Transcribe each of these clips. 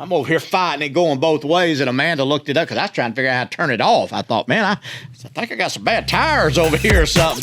I'm over here fighting it going both ways, and Amanda looked it up because I was trying to figure out how to turn it off. I thought, man, I think I got some bad tires over here or something.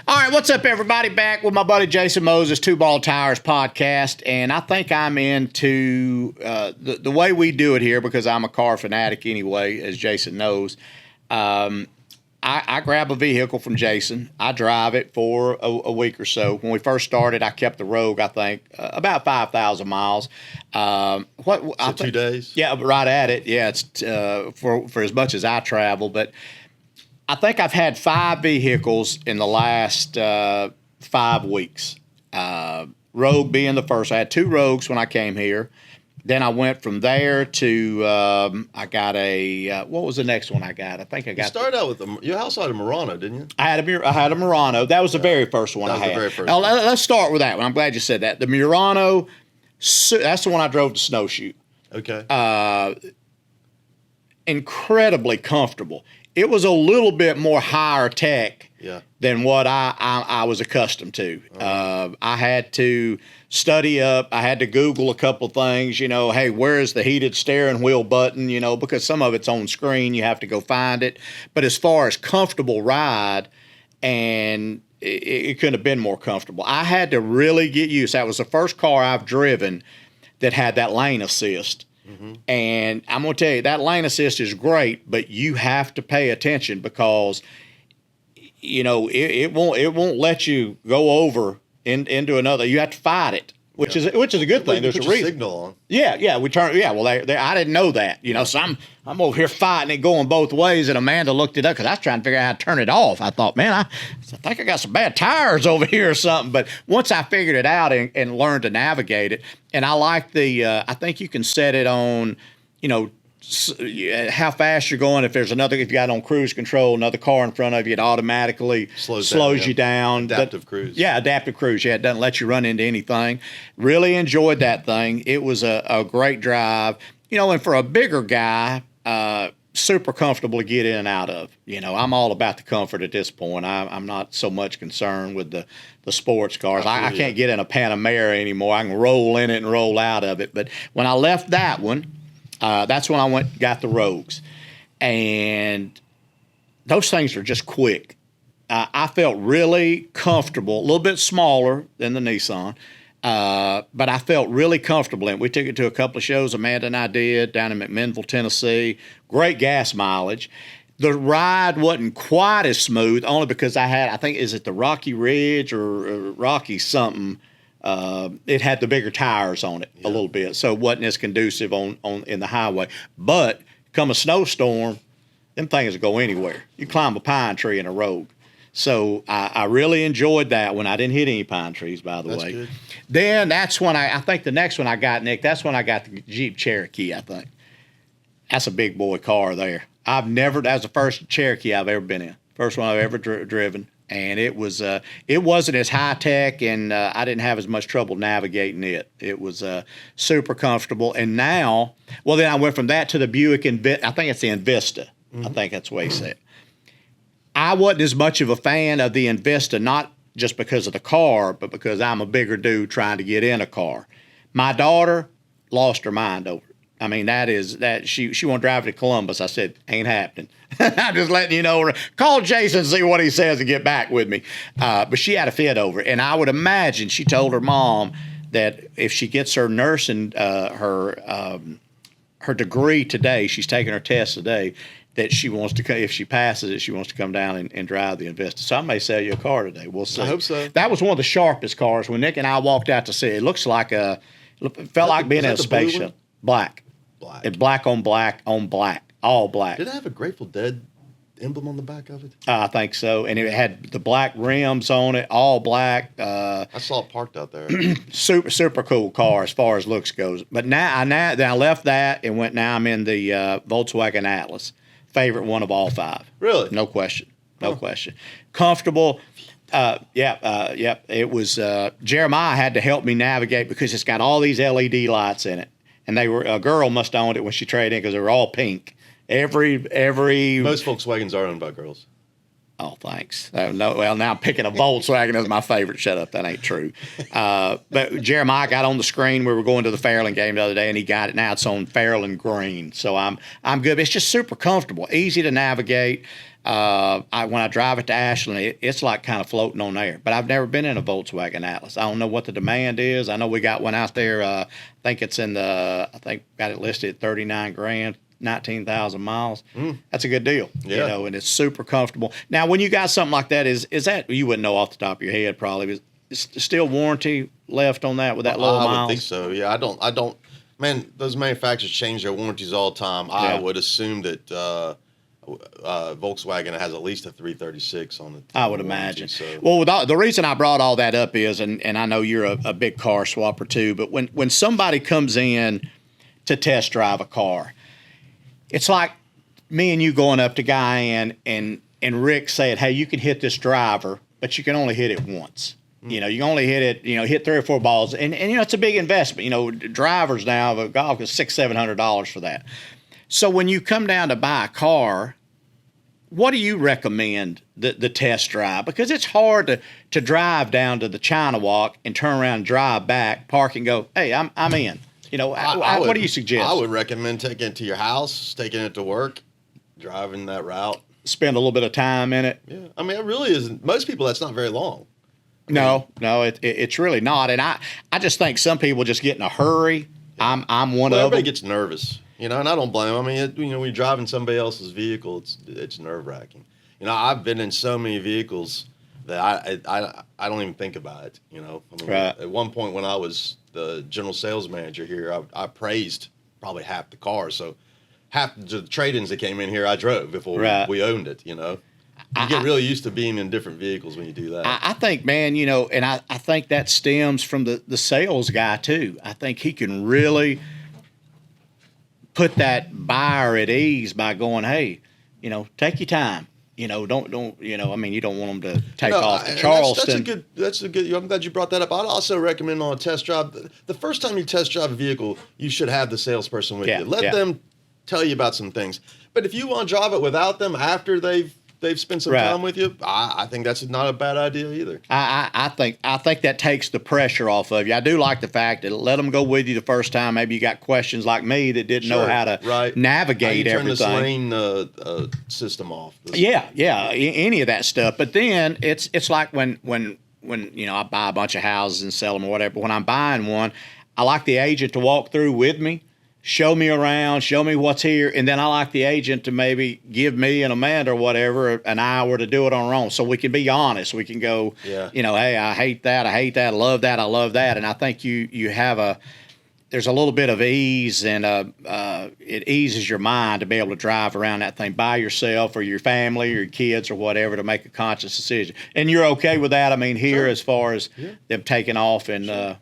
All right, what's up, everybody? Back with my buddy Jason Moses, Two Ball Tires podcast, and I think I'm into the way we do it here because I'm a car fanatic anyway, as Jason knows. I grab a vehicle from Jason. I drive it for a week or so. When we first started, I kept the Rogue, I think, about 5,000 miles. 2 days? Yeah, right at it. Yeah, it's for as much as I travel, but I think I've had 5 vehicles in the last 5 weeks. Rogue being the first. I had 2 Rogues when I came here. Then I went from there to I got a what was the next one I got? I think I got. You started out with you also had a Murano, didn't you? I had a Murano. That was the very first one I had. The very first now, one. Let's start with that one. I'm glad you said that. The Murano, that's the one I drove to Snowshoe. Okay. Incredibly comfortable. It was a little bit more higher tech than what I was accustomed to. I had to study up. I had to Google a couple things, hey, where's the heated steering wheel button, because some of it's on screen. You have to go find it. But as far as comfortable ride, and it couldn't have been more comfortable. I had to really get used. That was the first car I've driven that had that lane assist. Mm-hmm. And I'm going to tell you, that lane assist is great, but you have to pay attention because, it won't let you go over into another. You have to fight it, which is a good thing. There's a reason. Signal on. Yeah, we turn. Yeah, well, I didn't know that. So I'm over here fighting it going both ways, and Amanda looked it up because I was trying to figure out how to turn it off. I thought, man, I think I got some bad tires over here or something. But once I figured it out and learned to navigate it, and I like I think you can set it on, how fast you're going. If you got it on cruise control, another car in front of you, it automatically slows you down. Adaptive cruise. Yeah, adaptive cruise. Yeah, it doesn't let you run into anything. Really enjoyed that thing. It was a great drive. And for a bigger guy, super comfortable to get in and out of. I'm all about the comfort at this point. I'm not so much concerned with the sports cars. I can't get in a Panamera anymore. I can roll in it and roll out of it. But when I left that one, that's when I got the Rogues. And those things are just quick. I felt really comfortable, a little bit smaller than the Nissan, but I felt really comfortable in it. We took it to a couple of shows Amanda and I did down in McMinnville, Tennessee. Great gas mileage. The ride wasn't quite as smooth, only because I think, is it the Rocky Ridge or Rocky something? It had the bigger tires on it a little bit, so it wasn't as conducive on in the highway. But come a snowstorm, them things will go anywhere. You climb a pine tree in a Rogue. So I really enjoyed that one. I didn't hit any pine trees, by the way. Good. Then that's when I think the next one I got, Nick, that's when I got the Jeep Cherokee, I think. That's a big boy car there. That was the first Cherokee I've ever been in. First one I've ever driven. And it wasn't as high tech, and I didn't have as much trouble navigating it. It was super comfortable. And now, then I went from that to the Buick Invista. I think it's the Invista. Mm-hmm. I think that's what he said. I wasn't as much of a fan of the Invista, not just because of the car, but because I'm a bigger dude trying to get in a car. My daughter lost her mind over it. I mean, she won't drive to Columbus. I said, ain't happening. I'm just letting you know. Call Jason and see what he says and get back with me. But she had a fit over it. And I would imagine she told her mom that if she gets her nursing, her degree today, she's taking her test today, that she wants to, if she passes it, she wants to come down and drive the Invista. So I may sell you a car today. We'll see. I hope so. That was one of the sharpest cars. When Nick and I walked out to see it, it looks like it felt like being in a spaceship. Black. It's black on black on black. All black. Did it have a Grateful Dead emblem on the back of it? I think so. And it had the black rims on it, all black. I saw it parked out there. Super cool car as far as looks goes. But now I left that and now I'm in the Volkswagen Atlas. Favorite one of all 5. Really? No question. No question. Comfortable. Yep. It was Jeremiah had to help me navigate because it's got all these LED lights in it, and a girl must have owned it when she traded in because they were all pink. Every Most Volkswagens are owned by girls. Oh, thanks. No, well, now I'm picking a Volkswagen as my favorite. Shut up, that ain't true. But Jeremiah got on the screen. We were going to the Fairland game the other day, and he got it. Now it's on Fairland green, so I'm good. It's just super comfortable, easy to navigate. When I drive it to Ashland, it's like kind of floating on air. But I've never been in a Volkswagen Atlas. I don't know what the demand is. I know we got one out there. I think got it listed at $39,000. 19,000 miles. That's a good deal, and it's super comfortable. Now, when you got something like that, is that, you wouldn't know off the top of your head probably, is still warranty left on that with that low miles? I would think so. Yeah, I don't. Man, those manufacturers change their warranties all the time. Yeah. I would assume that Volkswagen has at least a 336 on it. I would imagine. So. Well, the reason I brought all that up is, and I know you're a big car swapper too, but when somebody comes in to test drive a car, it's like me and you going up to Guy and Rick saying, hey, you can hit this driver, but you can only hit it once. You can only hit it, hit 3 or 4 balls. And it's a big investment. Drivers now of a golf is $600-700 for that. So when you come down to buy a car, what do you recommend the test drive? Because it's hard to drive down to the China Walk and turn around and drive back, park and go, hey, I'm in. What do you suggest? I would recommend taking it to your house, taking it to work, driving that route. Spend a little bit of time in it. Yeah, I mean, it really isn't. Most people, that's not very long. No, it's really not. And I just think some people just get in a hurry. I'm one of them. Everybody gets nervous, and I don't blame them. I mean, when you're driving somebody else's vehicle, it's nerve wracking. I've been in so many vehicles that I don't even think about it. Right. At one point when I was the general sales manager here, I praised probably half the cars. So half the trade-ins that came in here, I drove before we owned it. You get really used to being in different vehicles when you do that. I think, man, and I think that stems from the sales guy too. I think he can really put that buyer at ease by going, hey, take your time. Don't. I mean, you don't want them to take off to Charleston. That's a good. I'm glad you brought that up. I'd also recommend on a test drive. The first time you test drive a vehicle, you should have the salesperson with you. Let them tell you about some things. But if you want to drive it without them after they've spent some time with you, I think that's not a bad idea either. I think that takes the pressure off of you. I do like the fact that let them go with you the first time. Maybe you got questions like me that didn't know how to navigate everything. Turn this lane system off. Any of that stuff. But then it's like when I buy a bunch of houses and sell them or whatever. When I'm buying one, I like the agent to walk through with me. Show me around, show me what's here, and then I like the agent to maybe give me and Amanda or whatever an hour to do it on our own, so we can be honest. We can go, hey, I hate that, I love that, I love that, and I think you have there's a little bit of ease, and it eases your mind to be able to drive around that thing by yourself or your family or your kids or whatever to make a conscious decision. And you're okay with that? I mean, here as far as them taking off and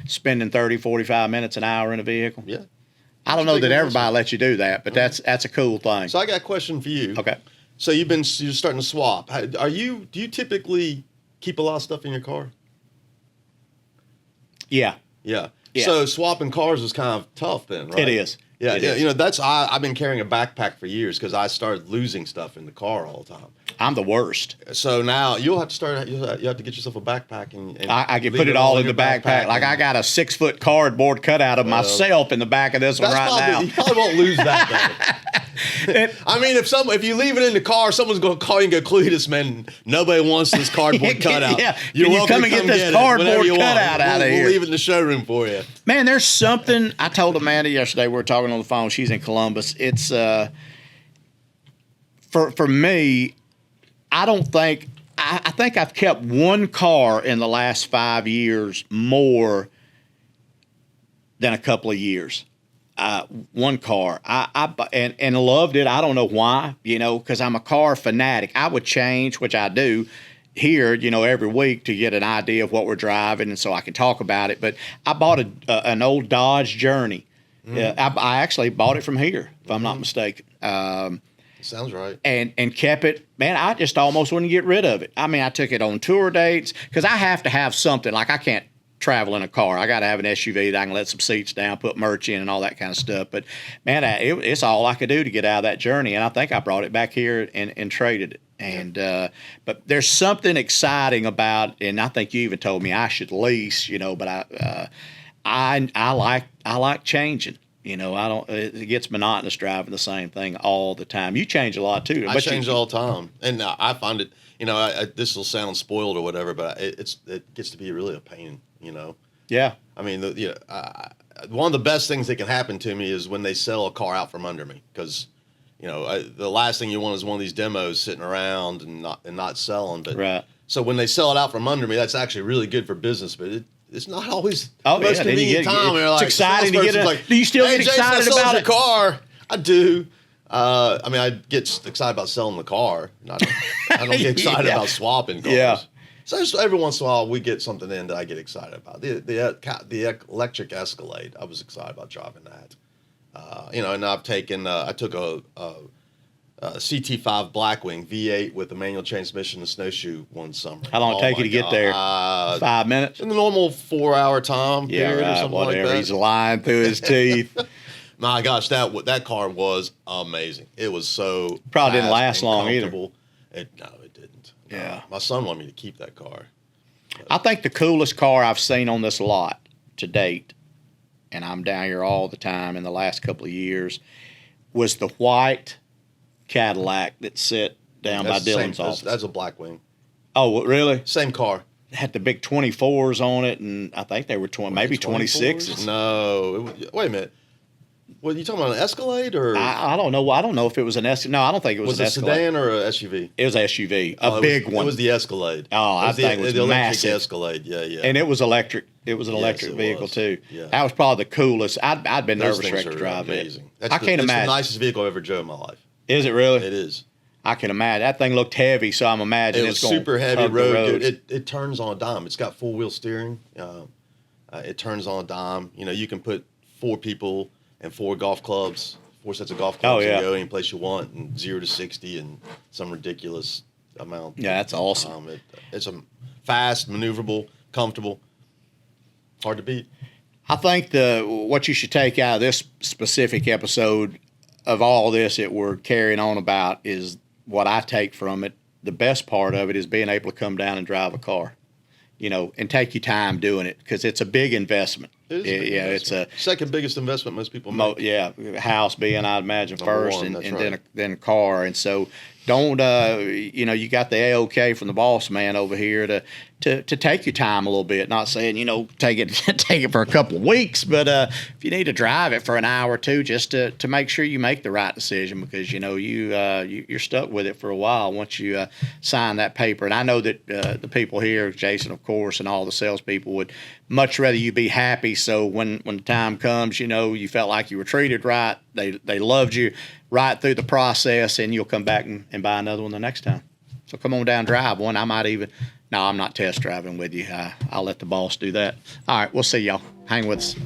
spending 30, 45 minutes, an hour in a vehicle. Yeah. I don't know that everybody lets you do that, but that's a cool thing. So I got a question for you. Okay. So you're starting to swap. Do you typically keep a lot of stuff in your car? Yeah. Yeah. So swapping cars is kind of tough then, right? It is. Yeah. It is. I've been carrying a backpack for years because I started losing stuff in the car all the time. I'm the worst. So now you'll have to you have to get yourself a backpack and I can put it all in the backpack. Like I got a 6-foot cardboard cutout of myself in the back of this one now. You probably won't lose that though. I mean, if you leave it in the car, someone's going to call you and go, Cledus, man, nobody wants this cardboard cutout. You're welcome to come and get this cardboard cutout out of here. We'll leave it in the showroom for you. Man, there's something. I told Amanda yesterday, we were talking on the phone. She's in Columbus. It's for me, I don't think I think I've kept one car in the last 5 years more than a couple of years. One car. I loved it. I don't know why, because I'm a car fanatic. I would change, which I do here, every week to get an idea of what we're driving, and so I can talk about it. But I bought an old Dodge Journey. I actually bought it from here, if I'm not mistaken. Sounds right. And kept it. Man, I just almost wouldn't get rid of it. I mean, I took it on tour dates because I have to have something. Like, I can't travel in a car. I got to have an SUV that I can let some seats down, put merch in, and all that kind of stuff. But man, it's all I could do to get out of that journey. And I think I brought it back here and traded it. And but there's something exciting about, and I think you even told me I should lease, but I like changing. I don't. It gets monotonous driving the same thing all the time. You change a lot too. I change all the time, and I find it. This will sound spoiled or whatever, but it gets to be really a pain. Yeah. I mean, one of the best things that can happen to me is when they sell a car out from under me, because the last thing you want is one of these demos sitting around and not selling. But right. So when they sell it out from under me, that's actually really good for business, but it's not always the most convenient time. It's exciting to get it. Like, do you still get excited Jason, about your car? I do. I mean, I get excited about selling the car. I don't get excited about swapping cars. Yeah. So just every once in a while, we get something in that I get excited about. The electric Escalade, I was excited about driving that. And I've taken, I took a CT5 Blackwing V8 with a manual transmission and snowshoe one summer. How long did it take you to get there? 5 minutes? In the normal 4-hour time period or something whatever. like that. He's lying through his teeth. My gosh, that car was amazing. It was so probably didn't last long either. No, it didn't. Yeah. My son wanted me to keep that car. I think the coolest car I've seen on this lot to date, and I'm down here all the time in the last couple of years, was the white Cadillac that sit down by Dylan's office. That's a Blackwing. Oh, really? Same car. It had the big 24s on it, and I think they were maybe 26s. No. Wait a minute. What, you talking about an Escalade or? I don't know. I don't know if it was an SUV. No, I don't think it was an Escalade. Was it a sedan or an SUV? It was an SUV, a big one. It was the Escalade. Oh, I think it was the massive. electric Escalade. Yeah. And it was electric. It was an electric vehicle too. Yeah. That was probably the coolest. I'd been Those nervous wreck to drive amazing. it. I can't imagine. It's the nicest vehicle I've ever drove in my life. Is it really? It is. I can imagine. That thing looked heavy, so I'm imagining it's going to super heavy road. It turns on a dime. It's got 4-wheel steering. It turns on a dime. You can put 4 people and 4 golf clubs, 4 sets of golf clubs, and go any place you want, and 0 to 60 in some ridiculous amount. Yeah, that's awesome. It's a fast, maneuverable, comfortable, hard to beat. I think what you should take out of this specific episode of all this that we're carrying on about is what I take from it. The best part of it is being able to come down and drive a car, and take your time doing it, because it's a big investment. It's a second biggest investment most people make. House being, I'd imagine, first, and right. then a car. And so don't you got the AOK from the boss man over here to take your time a little bit. Not saying take it for a couple of weeks, but if you need to drive it for an hour or two, just to make sure you make the right decision, because you're stuck with it for a while once you sign that paper. And I know that the people here, Jason, of course, and all the salespeople would much rather you be happy. So when the time comes, you felt like you were treated right. They loved you right through the process, and you'll come back and buy another one the next time. So come on down, drive one. I'm not test driving with you. I'll let the boss do that. All right, we'll see y'all. Hang with us.